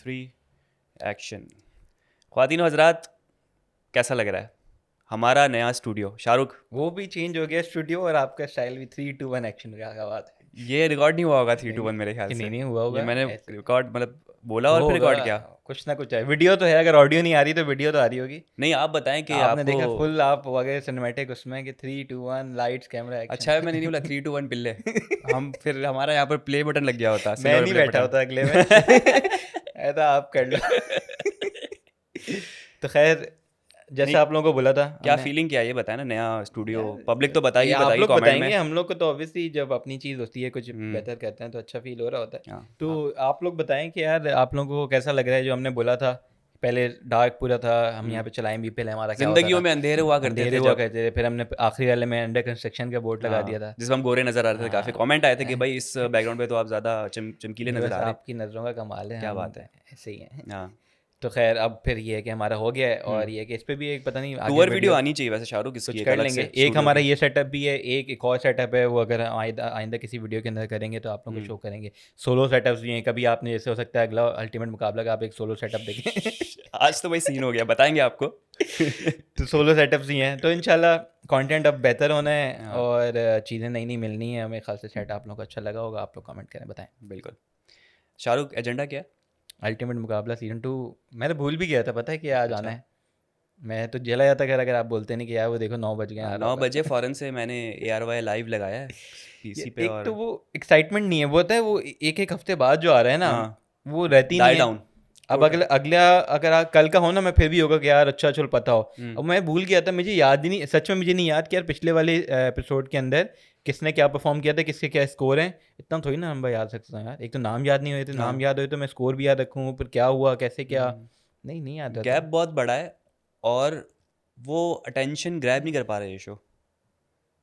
3 action. ख्वातीन हजरात, कैसा लग रहा है हमारा नया स्टूडियो? शाहरुख, वो भी चेंज हो गया स्टूडियो और आपका स्टाइल भी 3-2-1 एक्शन का बात है। ये रिकॉर्ड नहीं हुआ होगा 3 to नहीं 1 मेरे ख्याल से। नहीं हुआ ये होगा मैंने ऐसे। रिकॉर्ड मतलब बोला और वो फिर होगा रिकॉर्ड किया। कुछ ना कुछ है, वीडियो तो है, अगर ऑडियो नहीं आ रही तो वीडियो तो आ रही होगी। नहीं, आप बताएं कि आपने आपको देखा फुल, आप वगैरह सिनेमैटिक उसमें कि 3-2-1 लाइट्स कैमरा अच्छा है एक्शन। मैंने नहीं बोला 3 to 1 पिल्ले। हम फिर हमारा यहाँ पर प्ले बटन लग गया होता, मैं सिल्वर नहीं प्ले बैठा बटन। होता अगले में। ऐसा आप कर लो। तो खैर, नहीं, जैसे आप लोगों को बोला था क्या हमने फीलिंग क्या है ये बताएं ना, नया स्टूडियो यार, पब्लिक तो ये बताइए आप बताइए लोग कमेंट में। बताएंगे, हम लोग को तो ऑब्वियसली जब अपनी चीज़ होती है कुछ हम्म, बेहतर करते हैं तो अच्छा फील हो रहा होता है। हाँ तो हाँ, आप लोग बताएं कि यार आप लोगों को कैसा लग रहा है जो हमने बोला था पहले। डार्क पूरा था, हम यहाँ पे चलाएं भी, पहले हमारा क्या होता जिंदगियों था, में अंधेरे हुआ करते अंधेरे थे हुआ जब, करते थे, फिर हमने आखिरी वाले में अंडर कंस्ट्रक्शन का बोर्ड लगा दिया हाँ था। जिसमें हम गोरे नजर आ रहे थे। काफी हाँ, कमेंट आए थे कि भाई इस बैकग्राउंड पे तो आप ज्यादा चमकीले नहीं नजर बस आ रहे। आपकी नज़रों का कमाल है, क्या हम बात है। ऐसे ही हैं। हाँ, तो खैर, अब फिर ये है कि हमारा हो गया है, और ये है कि इस पे भी एक पता नहीं आगे टूर वीडियो वीडियो आनी चाहिए वैसे शाहरुख, इसकी कुछ एक कर अलग लेंगे। से एक स्टूडियो हमारा की। ये सेटअप भी है, एक और सेटअप है, वो अगर आइंदा आइंदा किसी वीडियो के अंदर करेंगे तो आप लोगों को शो करेंगे। सोलो सेटअप्स भी हैं, कभी आपने जैसे हो सकता है अगला अल्टीमेट मुकाबला का आप एक सोलो सेटअप देखें। आज तो भाई सीन हो गया, बताएंगे आपको। तो सोलो सेटअप्स ही हैं, तो इंशाल्लाह कंटेंट अब बेहतर होना है हाँ और चीज़ें नई नई मिलनी है हमें। खास से सेट आप लोगों को अच्छा लगा होगा, आप लोग कमेंट करें, बताएं। बिल्कुल। शाहरुख, एजेंडा क्या है? अल्टीमेट मुकाबला सीजन 2 मैं तो भूल भी गया था, पता है कि आज आना अच्छा, है। मैं तो जला जाता अगर आप बोलते नहीं कि यार वो देखो 9 बज गए, आ रहा 9 बजे होगा। फ़ौरन से मैंने ARY लाइव लगाया है ये पीसी पे। एक तो और वो एक्साइटमेंट नहीं है, वो होता है वो एक एक हफ्ते बाद जो आ रहा है ना, हाँ, वो रहती नहीं डाई है। डाउन अब टोटल। अगला अगर कल का हो ना, मैं फिर भी होगा कि यार अच्छा चलो पता हो। हम्म, अब मैं भूल गया था, मुझे याद ही नहीं, सच में मुझे नहीं याद कि यार पिछले वाले एपिसोड के अंदर किसने क्या परफॉर्म किया था, किसके क्या स्कोर हैं। इतना थोड़ी ना नंबर याद सकता हूँ यार, एक तो नाम याद नहीं हुए थे, नाम हाँ, याद हुए तो मैं स्कोर भी याद रखूँ, फिर क्या हुआ कैसे क्या। नहीं नहीं याद गैप रहता। बहुत बड़ा है और वो अटेंशन ग्रैब नहीं कर पा रहे ये शो।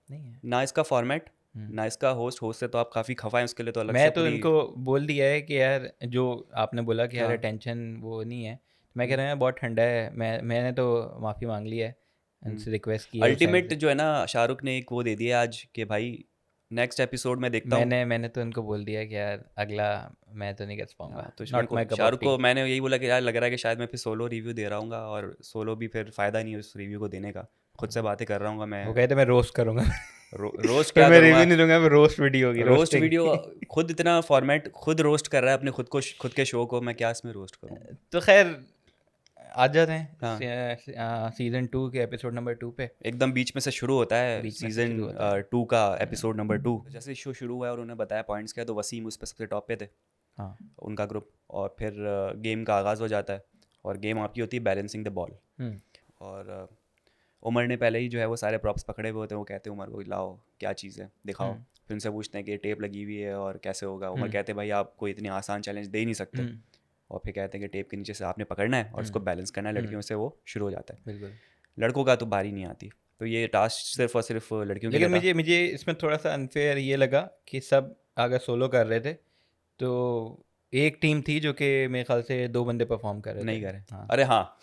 नहीं है। ना इसका फॉर्मेट, हम्म। ना इसका होस्ट से तो आप काफ़ी खफा हैं, उसके लिए तो अलग से मैं तो पूरी। इनको बोल दिया है कि यार जो आपने बोला कि यार हाँ, अटेंशन वो नहीं है, तो मैं कह रहा हूँ बहुत ठंडा है। मैंने तो माफ़ी मांग ली है, उनसे रिक्वेस्ट की है उस टाइम अल्टीमेट से। जो है ना, शाहरुख ने एक वो दे दिया आज कि भाई नेक्स्ट एपिसोड में देखता हूँ। मैंने तो उनको बोल दिया कि यार अगला मैं तो नहीं कर हाँ, पाऊंगा, तो मेरे नॉट को my cup of Shahrukh T. को मैंने यही बोला कि यार लग रहा है कि शायद मैं फिर सोलो रिव्यू दे रहा हूँ और सोलो भी फिर फ़ायदा नहीं है उस रिव्यू को देने का। खुद से बातें कर रहा हूँ मैं। वो कहते मैं रोस्ट करूंगा। रोस्ट फिर क्या मैं करूँगा? रिव्यू नहीं दूंगा, मैं रोस्ट वीडियो होगी, रोस्ट रोस्टिंग। वीडियो। खुद इतना फॉर्मेट खुद रोस्ट कर रहा है अपने खुद के शो को, मैं क्या इसमें रोस्ट करूँ? तो खैर, आ जाते हाँ, हैं सीजन 2 के एपिसोड नंबर 2 पे। एकदम बीच में से शुरू होता है बीच में से सीजन शुरू होता है। 2 का एपिसोड नंबर 2। जैसे शो शुरू हुआ है और उन्हें बताया पॉइंट्स क्या है, तो वसीम उस पर सबसे टॉप पे थे, हाँ। उनका ग्रुप। और फिर गेम का आगाज़ हो जाता है और गेम आपकी होती है बैलेंसिंग द बॉल। हम्म। और उमर ने पहले ही जो है वो सारे प्रॉप्स पकड़े हुए होते हैं। वो कहते हैं उमर को, लाओ क्या चीज़ है दिखाओ। हम्म। फिर उनसे पूछते हैं कि टेप लगी हुई है और कैसे होगा। उमर हम्म। कहते हैं भाई आप कोई इतनी आसान चैलेंज दे ही नहीं सकते। हम्म। और फिर कहते हैं कि टेप के नीचे से आपने पकड़ना है और उसको हम्म। बैलेंस करना है। लड़कियों से वो शुरू हो जाता है, बिल्कुल। लड़कों का तो बारी नहीं आती। तो ये टास्क सिर्फ और सिर्फ लड़कियों के लिए लेकिन था। मुझे मुझे इसमें थोड़ा सा अनफेयर ये लगा कि सब अगर सोलो कर रहे थे तो एक टीम थी जो कि मेरे ख्याल से 2 बंदे परफॉर्म कर रहे थे। नहीं करे, हाँ। अरे हाँ।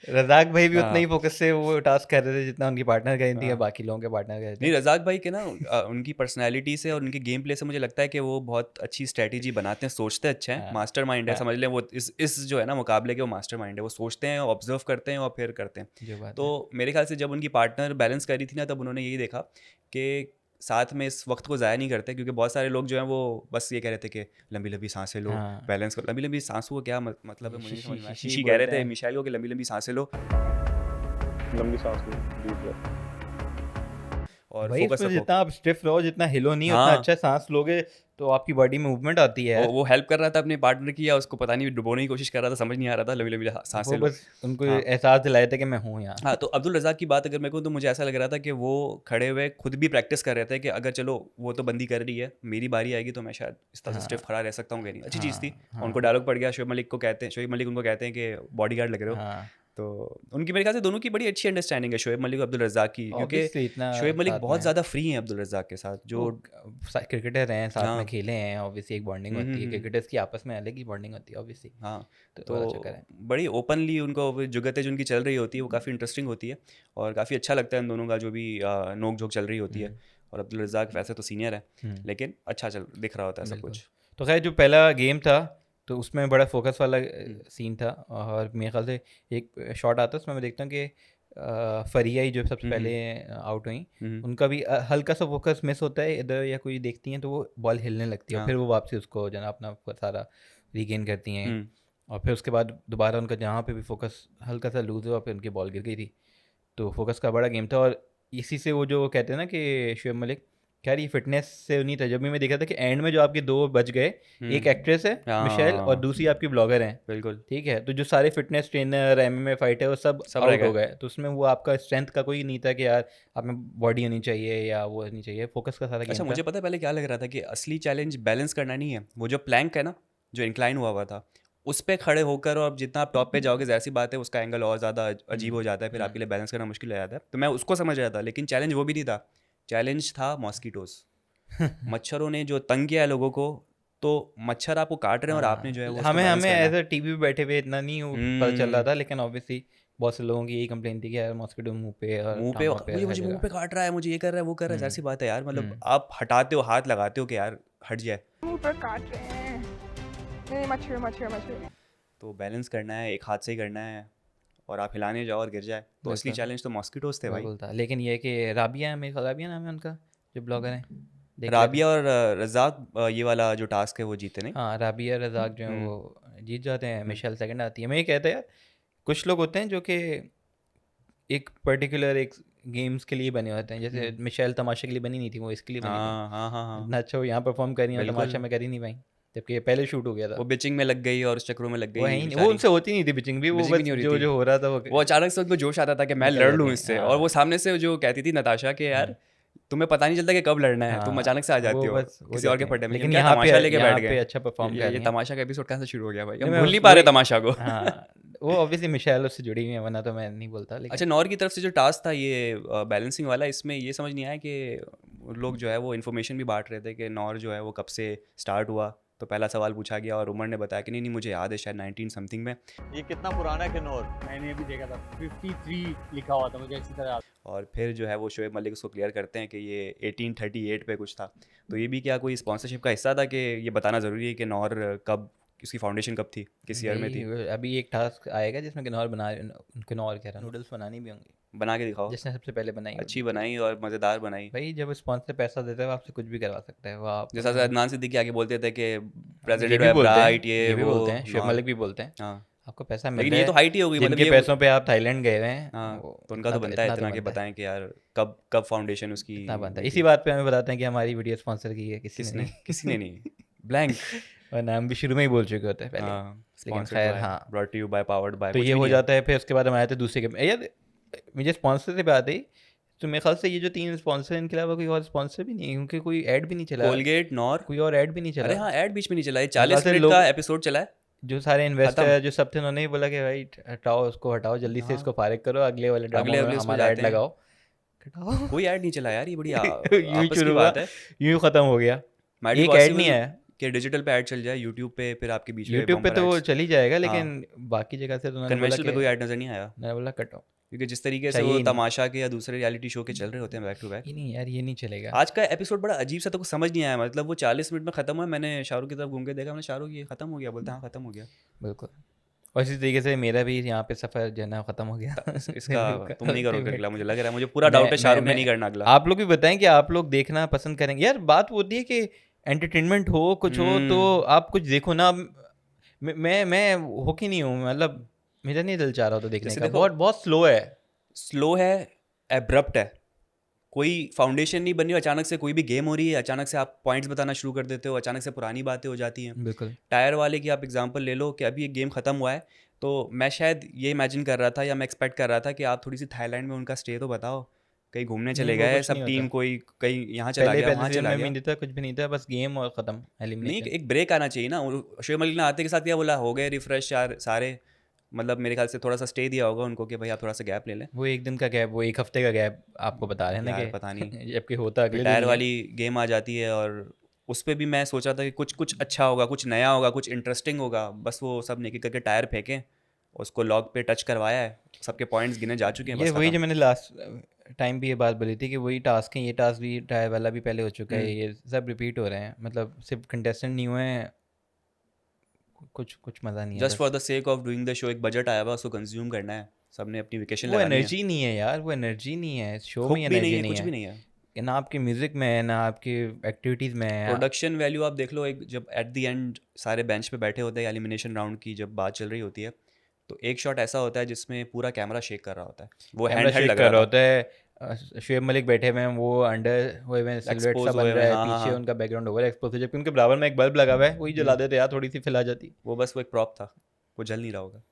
रजाक भाई भी उतना हाँ ही फोकस से वो टास्क कर रहे थे जितना उनकी पार्टनर कर रही थी या हाँ। बाकी लोगों के पार्टनर कर रहे नहीं, थे। रज़ाक भाई के ना उनकी पर्सनैलिटी से और उनके गेम प्ले से मुझे लगता है कि वो बहुत अच्छी स्ट्रैटेजी बनाते हैं, सोचते अच्छे हैं, हाँ। मास्टर माइंड है, हाँ। समझ लें। वो इस जो है ना मुकाबले के, वो मास्टर माइंड है। वो सोचते हैं, ऑब्जर्व करते हैं और फिर करते हैं। जो बात तो है। मेरे ख्याल से जब उनकी पार्टनर बैलेंस कर रही थी ना, तब उन्होंने यही देखा कि साथ में इस वक्त को ज़ाया नहीं करते। क्योंकि बहुत सारे लोग जो हैं वो बस ये कह रहे थे कि लंबी लंबी सांसें लो, हाँ। बैलेंस करो। लंबी लंबी सांसों का क्या मतलब है मुझे नहीं समझ में आया। शीशी शीशी कह रहे बोलते थे हैं। मिशाइल को कि लंबी लंबी सांसें लो लंबी सांस लो, डीप ब्रेथ। और भाई फोकस इसमें रखो। जितना आप स्टिफ रहो, जितना हिलो नहीं, उतना हाँ, अच्छा सांस लोगे तो आपकी बॉडी में मूवमेंट आती है यार। वो हेल्प कर रहा था अपने पार्टनर की, या उसको पता नहीं डुबोने की कोशिश कर रहा था, समझ नहीं आ रहा था। लंबी लंबी सांसें वो लो। बस उनको हाँ एहसास दिलाया था कि मैं हूँ यहाँ। हाँ। तो अब्दुल रज़ाक की बात अगर मैं कहूँ तो मुझे ऐसा लग रहा था कि वो खड़े हुए खुद भी प्रैक्टिस कर रहे थे कि अगर चलो वो तो बंदी कर रही है, मेरी बारी आएगी तो मैं शायद इस तरह से हाँ। स्टिफ खड़ा रह सकता हूँ कि नहीं। अच्छी चीज़ थी। हाँ। और उनको हाँ। डायलॉग पड़ गया, शोएब मलिक उनको कहते हैं कि बॉडी गार्ड लग रहे हो। हाँ। तो उनकी मेरे ख्याल से दोनों की बड़ी अच्छी अंडरस्टैंडिंग है, शोएब मलिक और अब्दुल रज़ाक की। क्योंकि ऑब्वियसली इतना शोएब मलिक साथ बहुत में ज़्यादा फ्री हैं अब्दुल रज़ाक के साथ जो। वो क्रिकेटर हैं, साथ में हाँ। खेले हैं, ऑब्वियसली एक बॉन्डिंग होती है, क्रिकेटर्स की आपस में अलग ही बॉन्डिंग होती है ऑब्वियसली। हाँ, तो तो बड़ा चक्कर है। बड़ी ओपनली उनको वो जुगतें जो उनकी चल रही होती है वो काफ़ी इंटरेस्टिंग होती है। और काफ़ी अच्छा लगता है इन दोनों का जो भी नोक झोंक चल रही होती है। और अब्दुल रज़ाक वैसे तो सीनियर है, हम्म। लेकिन अच्छा चल दिख रहा होता है सब बिल्कुल। कुछ। तो खैर जो पहला गेम था तो उसमें बड़ा फोकस वाला सीन था, और मेरे ख्याल से एक शॉट आता है उसमें मैं देखता हूँ कि फरिया जो सबसे पहले आउट हुई, उनका भी हल्का सा फोकस मिस होता है इधर, या कोई देखती हैं तो वो बॉल हिलने लगती है और हाँ। फिर वो वापसी उसको जो है ना अपना सारा रीगेन करती हैं, और फिर उसके बाद दोबारा उनका जहाँ पे भी फोकस हल्का सा लूज हुआ फिर उनकी बॉल गिर गई थी। तो फोकस का बड़ा गेम था, और इसी से वो जो कहते हैं ना कि शुएब मलिक खैर ये फिटनेस से नहीं था। जब भी मैं देखा था कि एंड में जो आपके दो बच गए, एक एक्ट्रेस है मिशेल और हाँ, दूसरी आपकी ब्लॉगर हैं, बिल्कुल ठीक है, तो जो सारे फिटनेस ट्रेनर एमएमए फाइटर वो सब सब रह आउट हो गए। गए। तो उसमें वो आपका स्ट्रेंथ का कोई नहीं था कि यार आप में बॉडी होनी चाहिए या वो होनी चाहिए, फोकस का सारा अच्छा, गेम था। मुझे पता है पहले क्या लग रहा था कि असली चैलेंज बैलेंस करना नहीं है, वो जो प्लैंक है ना, जो इंक्लाइन हुआ हुआ था, उस पे खड़े होकर, और जितना आप टॉप पे जाओगे ज़ाहिर सी बात है उसका एंगल और ज़्यादा अजीब हो जाता है, फिर आपके लिए बैलेंस करना मुश्किल हो जाता है। तो मैं उसको समझ रहा था, लेकिन चैलेंज वो भी नहीं था। चैलेंज था मॉस्किटोज, मच्छरों ने जो तंग किया है लोगों को। तो मच्छर आपको काट रहे हैं और आपने जो है वो उसको हमें बैलेंस हमें करना है। एज अ टीवी पे बैठे हुए इतना नहीं पता चल रहा हम्म, था, लेकिन ऑब्वियसली बहुत से लोगों की यही कंप्लेन थी कि यार मॉस्किटो मुंह पे और मुंह पे टांगों पे मुझे हर मुझे मुंह जगह। पे काट रहा है, मुझे ये कर रहा है, वो कर रहा है। ज़ाहिर सी बात है यार, मतलब हम्म आप हटाते हो, हाथ लगाते हो कि यार हट जाए। मुंह पर काट रहे हैं। नहीं, मच्छर मच्छर मच्छर। तो बैलेंस करना है, एक हाथ से ही करना है, और आप हिलाने जाओ और गिर जाए। तो असली बिल्कुल चैलेंज तो मॉस्किटोज थे भाई। बिल्कुल था, लेकिन ये है कि राबिया मेरे ख्याल राबिया नाम है उनका जो ब्लॉगर है, देख लेते। राबिया और रज़ाक, ये वाला जो टास्क है वो जीते नहीं। हाँ राबिया रज़ाक जो है हम्म, वो जीत जाते हैं, मिशेल सेकंड आती है। मैं ये कहता है यार कुछ लोग होते हैं जो कि एक पर्टिकुलर एक गेम्स के लिए बने होते हैं, जैसे मिशेल तमाशे के लिए बनी नहीं थी, वो इसके लिए बनी थी। हाँ हाँ हाँ हाँ, इतना अच्छा वो यहाँ परफॉर्म कर रही है और बिल्कुल। तमाशा में कर ही नहीं पाई, जबकि ये पहले शूट हो गया था। वो बिचिंग में लग गई और उस चक्रों में लग वो है गई ही नहीं, वो बेचारी। उनसे होती नहीं थी पिचिंग भी, वो बिचिंग भी बस नहीं हो रही जो थी। जो हो रहा था वो अचानक से उनको जोश आता था कि मैं निकल लड़ जाती लूँ हैं, इससे, हाँ। और वो सामने से जो कहती थी नताशा के यार तुम्हें पता नहीं चलता कि कब लड़ना है, तुम हाँ, अचानक से आ जाती वो हो बस हो किसी और के जाती हैं। पट्टे में। लेकिन क्या यहाँ तमाशा लेके बैठ पे गए। अच्छा परफॉर्म कर ये रही हैं। तमाशा का एपिसोड कहाँ से शुरू हो गया भाई, नहीं, हम मैं भूल नहीं पा रहे वही- तमाशा को। हाँ वो ऑब्वियसली मिशेल उससे जुड़ी हुई है, वरना तो मैं नहीं बोलता। लेकिन अच्छा, नॉर की तरफ से जो टास्क था ये बैलेंसिंग वाला, इसमें ये समझ नहीं आया कि लोग जो है वो इन्फॉर्मेशन भी बांट रहे थे कि नॉर जो है वो कब से स्टार्ट हुआ। तो पहला सवाल पूछा गया और उमर ने बताया कि नहीं नहीं मुझे याद है शायद 19 समथिंग में। ये कितना पुराना है किन्नौर? मैंने अभी देखा था 53 लिखा हुआ था, मुझे अच्छी तरह याद। और फिर जो है वो शोएब मलिक उसको क्लियर करते हैं कि ये 1838 पे कुछ था। तो ये भी क्या कोई स्पॉन्सरशिप का हिस्सा था कि ये बताना ज़रूरी है कि नॉर कब, उसकी फाउंडेशन कब थी, किस ईयर में थी? अभी एक टास्क आएगा जिसमें किन्नौर किन्नौर कह रहा हूँ, नूडल्स बनानी भी होंगी, बना के दिखाओ। जिसने सबसे पहले बनाई अच्छी होगी। बनाई और मज़ेदार बनाई। भाई जब स्पॉन्सर पैसा देता है वो आपसे कुछ भी करवा सकता है, वो आप जैसा अदनान सिद्दीकी आगे बोलते थे कि ये प्रेसिडेंट भी बोलते हैं, ब्राइट, ये भी वो बोलते हैं, शुएब नॉर। मलिक भी बोलते हैं, हाँ, आपको पैसा मिल लेकिन रहा ये है, तो हाइट ही हो गई, मतलब जिनके ये पैसों पे आप थाईलैंड गए हुए हैं, हाँ, वो तो उनका तो बनता है इतना कि बनता है, बताएं कि यार कब कब फाउंडेशन उसकी इतना बनता है। हुई इसी थी। बात पे हमें बताते हैं कि हमारी वीडियो स्पॉन्सर की है किसी ने किसने नहीं। किसी ने नहीं, ब्लैंक। और नाम भी शुरू में ही बोल चुके होते हैं पहले। हाँ, लेकिन स्पॉन्सर्ड खैर बाय, हाँ, brought to you by, powered by, तो कुछ ये भी हो नहीं है। जाता है। फिर उसके बाद हम आए थे दूसरे गेम यार, मुझे स्पॉन्सर से बात आई, तो मेरे ख्याल से ये जो 3 स्पॉन्सर हैं इनके अलावा कोई और स्पॉन्सर भी नहीं है, क्योंकि कोई ऐड भी नहीं चला, कोलगेट, नॉर। कोई और ऐड भी नहीं अरे चला। हाँ, ऐड बीच में नहीं चला, ये मेरे ख्याल 40 से मिनट लोग का एपिसोड चला है। जो सारे इन्वेस्टर खत्म। जो सब थे उन्होंने ही बोला कि भाई हटाओ उसको, हटाओ जल्दी से हाँ। इसको फारिग करो, अगले वाले ड्रामा अगले में उसमें हमारा ऐड जाते हैं। लगाओ। हटाओ। कोई ऐड नहीं चला यार, ये बड़ी यूं ही आपस शुरू की हुआ, बात है। यूं ही खत्म हो गया, Might be एक ऐड नहीं possible आया। कि डिजिटल पे ऐड चल जाए, यूट्यूब पे फिर आपके बीच में यूट्यूब पे बम्पर तो वो एड्स। चल ही जाएगा, लेकिन बाकी जगह से तो उन्होंने बोला कन्वेंशनल पे कि कोई ऐड नजर नहीं आया, मैंने बोला कटो, क्योंकि जिस तरीके से चाहिए वो ही नहीं। तमाशा के या दूसरे रियलिटी शो के चल रहे होते हैं बैक टू बैक। ये नहीं यार, ये नहीं चलेगा। आज का एपिसोड बड़ा अजीब सा, तो कुछ समझ नहीं आया, मतलब वो 40 मिनट में खत्म हुआ। मैंने शाहरुख की तरफ घूम के देखा, मैंने शाहरुख ये खत्म हो गया, बोलते हाँ खत्म हो गया। बिल्कुल, और इसी तरीके से मेरा भी यहाँ पे सफ़र जो है ना ख़त्म हो गया। इसका तुम नहीं करोगे अगला, मुझे लग रहा है, मुझे पूरा डाउट है शाहरुख ने नहीं करना अगला। आप लोग भी बताएं कि आप लोग देखना पसंद करेंगे यार। बात वो होती है कि एंटरटेनमेंट हो, कुछ हो तो आप कुछ देखो ना। मैं हो कि नहीं हूँ, मतलब मेरा नहीं दिल चाह रहा तो देखने जैसे का, देखो- बहुत बहुत स्लो है। स्लो है, एब्रप्ट है, कोई फाउंडेशन नहीं बनी। अचानक से कोई भी गेम हो रही है, अचानक से आप पॉइंट्स बताना शुरू कर देते हो, अचानक से पुरानी बातें हो जाती हैं। बिल्कुल, टायर वाले की आप एग्जांपल ले लो कि अभी एक गेम ख़त्म हुआ है, तो मैं शायद ये इमेजिन कर रहा था या मैं एक्सपेक्ट कर रहा था कि आप थोड़ी सी थाईलैंड में उनका स्टे तो बताओ, कहीं घूमने चले नहीं, वो गए कुछ सब नहीं टीम, होता। कोई कहीं यहाँ चला पहले गया वहाँ पहले चला में गया। भी नहीं था, कुछ भी नहीं था, बस गेम और ख़त्म, नहीं, एलिमिनेशन। एक ब्रेक आना चाहिए ना। शोएब मलिक ने आते के साथ क्या बोला, हो गए रिफ्रेश यार सारे, मतलब मेरे ख्याल से थोड़ा सा स्टे दिया होगा उनको कि भाई आप थोड़ा सा गैप ले लें। वो एक दिन का गैप, वो एक हफ्ते का गैप आपको बता रहे हैं ना यार कि पता नहीं। जबकि होता अगले टायर दिन ही है। वाली गेम आ जाती है और उस पर भी मैं सोचा था कि कुछ कुछ अच्छा होगा, कुछ नया होगा, कुछ इंटरेस्टिंग होगा। बस वो सब एक एक करके टायर फेंकें, उसको लॉग पे टच करवाया है, सबके पॉइंट्स गिने जा चुके हैं, ये बस वही खत्म। जो मैंने लास्ट टाइम भी ये बात बोली थी कि वही टास्क हैं, ये टास्क भी टायर वाला भी पहले हो चुका है, ये सब रिपीट हो रहे हैं, मतलब सिर्फ कंटेस्टेंट नहीं हुए हैं, कुछ मज़ा नहीं है just for the sake of doing the show, एक बजट आया हुआ उसको कंज्यूम करना है, सबने अपनी वेकेशन वो लगानी है, एनर्जी नहीं है यार, वो एनर्जी नहीं है शो में, हुक भी नहीं एनर्जी है, नहीं कुछ भी है नहीं है। कि ना आपकी म्यूजिक में है ना आपकी एक्टिविटीज़ में है। प्रोडक्शन वैल्यू आप देख लो, एक जब एट द एंड सारे बेंच पे बैठे होते हैं एलिमिनेशन राउंड की जब बात चल रही होती है, तो एक शॉट ऐसा होता है जिसमें पूरा कैमरा शेक कर रहा होता है, वो कैमरा हैंड हेल्ड शेक लग कर रहा रहा था, होता है, शुएब मलिक बैठे हुए हैं, वो अंडर हुए हुए सिलवेट सा एक्सपोज बन हुए रहा हुए, है, हाँ हाँ पीछे हाँ, उनका बैकग्राउंड ओवर एक्सपोज है, जबकि उनके बराबर में एक बल्ब लगा हुआ है, वही जला देते यार, थोड़ी सी फैला जाती, वो बस वो एक प्रॉप था, वो जल नहीं रहा होगा।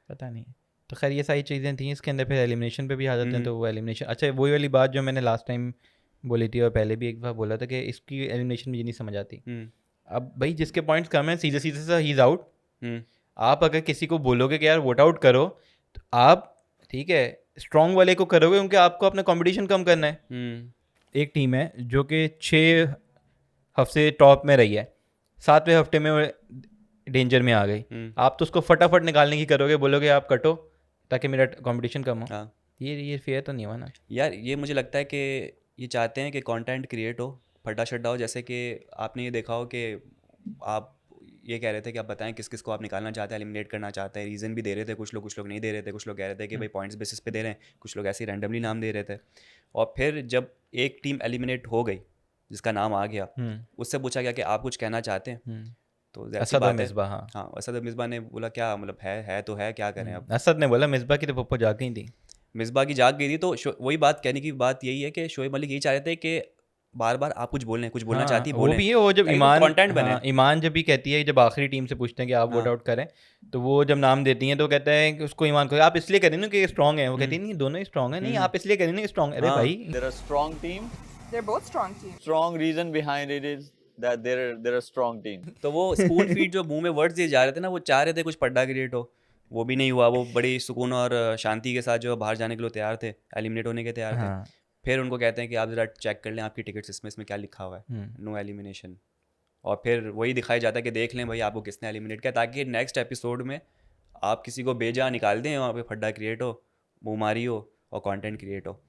पता नहीं। तो खैर ये सारी चीज़ें थी इसके अंदर, फिर एलिमिनेशन पे भी आ जाते हैं, हम्म। तो वो एलिमिनेशन, अच्छा वही वाली बात जो मैंने लास्ट टाइम बोली थी और पहले भी एक बार बोला था कि इसकी एलिमिनेशन मुझे नहीं समझ आती। अब भाई जिसके पॉइंट्स कम हैं सीधे सीधे सा ही इज़ आउट। आप अगर किसी को बोलोगे कि यार वोट आउट करो, तो आप ठीक है स्ट्रॉन्ग वाले को करोगे क्योंकि आपको अपना कंपटीशन कम करना है। एक टीम है जो कि 6 हफ्ते टॉप में रही है, 7वें हफ्ते में डेंजर में आ गई, आप तो उसको फटाफट निकालने की करोगे, बोलोगे आप कटो ताकि मेरा कंपटीशन कम हो। हाँ ये फेयर तो नहीं हुआ ना यार, ये मुझे लगता है कि ये चाहते हैं कि कंटेंट क्रिएट हो, फटा शड्डा हो, जैसे कि आपने ये देखा हो कि आप ये कह रहे थे कि आप बताएं किस किस को आप निकालना चाहते हैं, एलिमिनेट करना चाहते हैं, रीज़न भी दे रहे थे, कुछ लोग नहीं दे रहे थे, कुछ लोग कह रहे थे कि भाई पॉइंट्स बेसिस पे दे रहे हैं, कुछ लोग ऐसे ही रैंडमली नाम दे रहे थे। और फिर जब एक टीम एलिमिनेट हो गई जिसका नाम आ गया, उससे पूछा गया कि आप कुछ कहना चाहते हैं, तो ज़ाहिर सी असद और बात है, मिसबा, हाँ हाँ असद और मिसबा ने बोला क्या मतलब है तो है, क्या करें अब। असद ने बोला मिसबा की तो पप्पो जाग गई थी, मिसबा की जाग गई थी, तो वही बात कहने की बात यही है कि शोएब मलिक यही चाह रहे थे कि बार बार आप कुछ बोलें, कुछ बोलना चाहती है वो बोलें, भी है। वो जब ताकि ईमान कंटेंट बने। ईमान जब भी कहती है, जब आखिरी टीम से पूछते हैं कि आप वोट हाँ। आउट करें, तो वो जब नाम देती हैं तो कहते हैं कि उसको ईमान को आप इसलिए करें ना कि स्ट्रांग है, वो कहती है नहीं दोनों ही स्ट्रांग है, नहीं आप इसलिए करें ना स्ट्रांग। अरे हाँ। भाई They're a strong team. They're both strong teams. Strong reason behind it is that they're a strong team. तो वो स्पून फीड जो मुंह में वर्ड्स दिए जा रहे थे ना, वो चाह रहे थे कुछ पड्डा क्रिएट हो, वो भी नहीं हुआ। वो बड़ी सुकून और शांति के साथ जो बाहर जाने के लिए तैयार थे, एलिमिनेट होने के तैयार थे। हाँ। फिर उनको कहते हैं कि आप ज़रा चेक कर लें आपकी टिकट्स, इसमें क्या लिखा हुआ है, नो एलिमिनेशन। और फिर वही दिखाया जाता है कि देख लें भाई आपको किसने एलिमिनेट किया, ताकि नेक्स्ट एपिसोड में आप किसी को बेजा निकाल दें, वहाँ पे फड्डा क्रिएट हो, मुँहमारी हो और कंटेंट क्रिएट हो।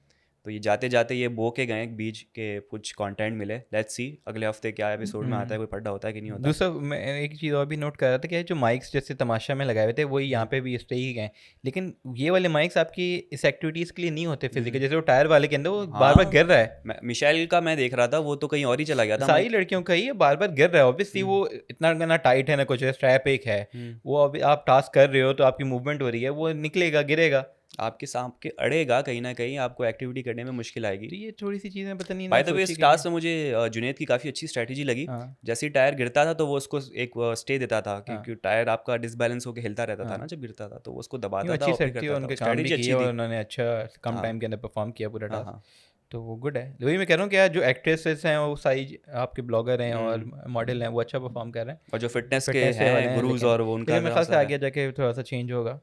तो ये जाते जाते ये बो के गए बीच के कुछ कंटेंट मिले। लेट्स सी अगले हफ्ते क्या एपिसोड में आता है, कोई फड्डा होता है कि नहीं होता। दूसरा मैं एक चीज़ और भी नोट कर रहा था कि जो माइक्स जैसे तमाशा में लगाए हुए थे वही यहाँ पे भी इस तरह ही गए, लेकिन ये वाले माइक्स आपकी इस एक्टिविटीज़ के लिए नहीं होते फिजिकल, जैसे वो टायर वाले के अंदर वो बार बार गिर रहा है। मिशेल का मैं देख रहा था, वो तो कहीं और ही चला गया था। सारी लड़कियों का ही बार बार गिर रहा है, ऑब्वियसली वो इतना ना टाइट है ना कुछ, स्ट्रैप एक है, वो अभी आप टास्क कर रहे हो तो आपकी मूवमेंट हो रही है, वो निकलेगा गिरेगा, आपके सांप के अड़ेगा, कहीं ना कहीं आपको एक्टिविटी करने में मुश्किल आएगी। तो ये थोड़ी सी चीज़ें पता नहीं। बाय द वे इस टास्क में मुझे जुनैद की काफ़ी अच्छी स्ट्रैटेजी लगी। जैसे ही टायर गिरता था तो वो उसको एक स्टे देता था, क्योंकि टायर आपका डिसबैलेंस होकर हिलता रहता था ना जब गिरता था, तो वो उसको दबाता था। अच्छी सेट थी, उनके काम भी किए और उन्होंने अच्छा कम टाइम के अंदर परफॉर्म किया पूरा टास्क, तो वो गुड है। वही मैं कह रहा हूँ कि यार जो एक्ट्रेसेस हैं वो सारी आपके ब्लॉगर हैं और मॉडल हैं, वो अच्छा परफॉर्म कर रहे हैं, और जो फिटनेस के हैं गुरुज और वो उनका मेरे ख्याल से आगे जाके थोड़ा सा चेंज होगा।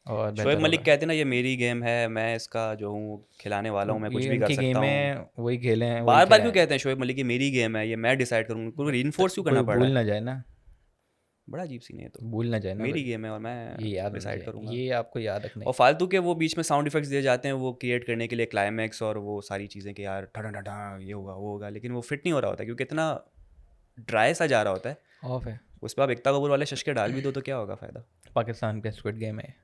और शोएब मलिक कहते हैं ना ये मेरी गेम है, मैं इसका जो हूँ खिलाने वाला हूँ, मैं कुछ भी कर सकता हूँ। वही खेले हैं, बार बार क्यों कहते हैं शोएब मलिक ये मेरी गेम है, ये मैं डिसाइड करूँगा, कोई रीइंफोर्स क्यों करना पड़ रहा है? भूल ना जाए ना, बड़ा अजीब सीन है। तो भूल ना जाए ना, मेरी गेम है और मैं ये याद डिसाइड करूँगा, ये आपको याद रखना। और फालतू के वो बीच में साउंड इफेक्ट्स दिए जाते हैं वो क्रिएट करने के लिए क्लाइमैक्स और वो सारी चीज़ें कि यार ठा ठा ठा ये होगा वो होगा, लेकिन वो फिट नहीं हो रहा होता क्योंकि इतना ड्राई सा जा रहा होता है। ऑफ है उस पर आप एकता कपूर वाले शशके डाल भी दो तो क्या होगा फ़ायदा? पाकिस्तान का स्क्विड गेम है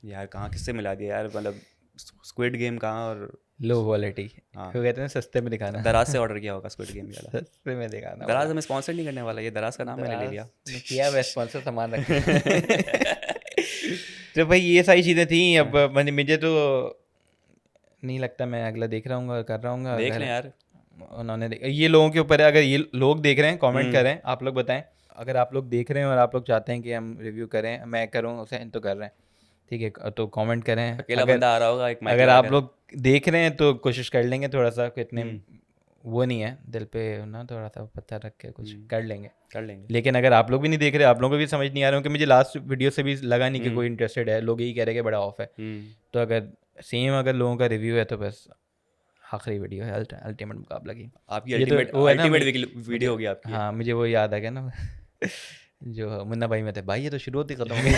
यार, कहाँ किससे मिला दिया यार, मतलब स्क्विड गेम कहाँ और लो क्वालिटी। हाँ। वो कहते हैं सस्ते में दिखाना, दराज से ऑर्डर किया होगा स्क्विड गेम वाला। सस्ते में दिखाना। दराज हमें स्पॉन्सर नहीं करने वाला, ये दराज का नाम मैंने ले लिया। किया वह स्पॉन्सर सामान रख। तो भाई ये सारी चीज़ें थी। अब मुझे तो नहीं लगता, मैं अगला देख रहा हूँ, कर रहा हूँ। देख लें यार, उन्होंने ये लोगों के ऊपर है, अगर ये लोग देख रहे हैं कमेंट करें, आप लोग बताएं अगर आप लोग देख रहे हैं और आप लोग चाहते हैं कि हम रिव्यू करें, मैं करूँ उसे तो कर रहे हैं, ठीक है, तो कमेंट करें। अकेला बंदा आ रहा होगा एक माइक अगर लगा आप कर। लोग देख रहे हैं तो कोशिश कर लेंगे, थोड़ा सा इतने वो नहीं है दिल पे ना, थोड़ा सा पत्थर रख के कुछ कर लेंगे। लेकिन अगर आप लोग भी नहीं देख रहे, आप लोगों को भी समझ नहीं आ रहा हूँ कि मुझे लास्ट वीडियो से भी लगा नहीं कि कोई इंटरेस्टेड है, लोग यही कह रहे हैं कि बड़ा ऑफ है। तो अगर सेम अगर लोगों का रिव्यू है तो बस आखिरी वीडियो है अल्टीमेट मुकाबला की, आपकी ये तो अल्टीमेट वो है ना, वीडियो होगी आपकी। हाँ मुझे वो याद आ गया ना जो मुन्ना भाई में थे, भाई ये तो शुरू होती खत्म हो गई।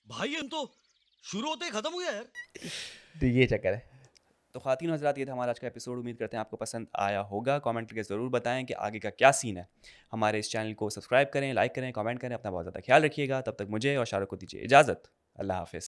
भाई हम तो शुरू होते ही खत्म हो गया यार। तो ये चक्कर है। तो ख़वातीन और हज़रात, ये था हमारा आज का एपिसोड। उम्मीद करते हैं आपको पसंद आया होगा। कमेंट करके ज़रूर बताएं कि आगे का क्या सीन है। हमारे इस चैनल को सब्सक्राइब करें, लाइक करें, कमेंट करें। अपना बहुत ज़्यादा ख्याल रखिएगा। तब तक मुझे और शाहरुख को दीजिए इजाज़त। अल्लाह हाफ़िज़।